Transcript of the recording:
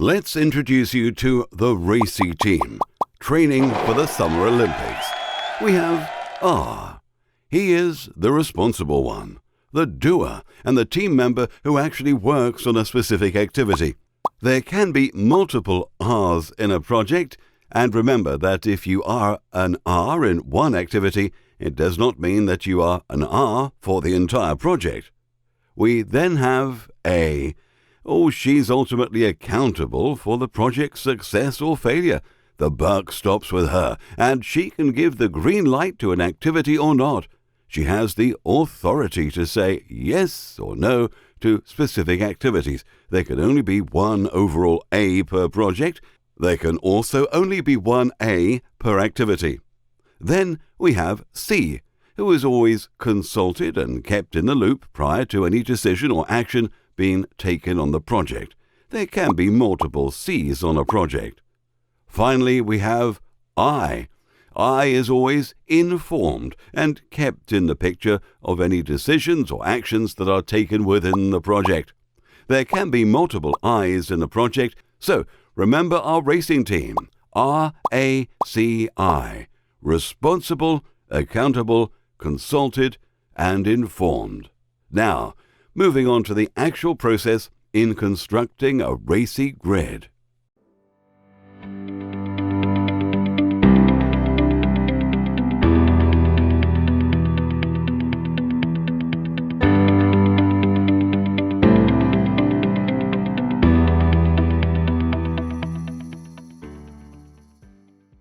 Let's introduce you to the RACI team, training for the Summer Olympics. We have R. He is the responsible one, the doer, and the team member who actually works on a specific activity. There can be multiple R's in a project, and remember that if you are an R in one activity, it does not mean that you are an R for the entire project. We then have A. She's ultimately accountable for the project's success or failure. The buck stops with her, and she can give the green light to an activity or not. She has the authority to say yes or no to specific activities. There can only be one overall A per project. There can also only be one A per activity. Then we have C, who is always consulted and kept in the loop prior to any decision or action being taken on the project. There can be multiple C's on a project. Finally, we have I. I is always informed and kept in the picture of any decisions or actions that are taken within the project. There can be multiple I's in a project, so remember our racing team, RACI, responsible, accountable, consulted, and informed. Now, moving on to the actual process in constructing a RACI grid.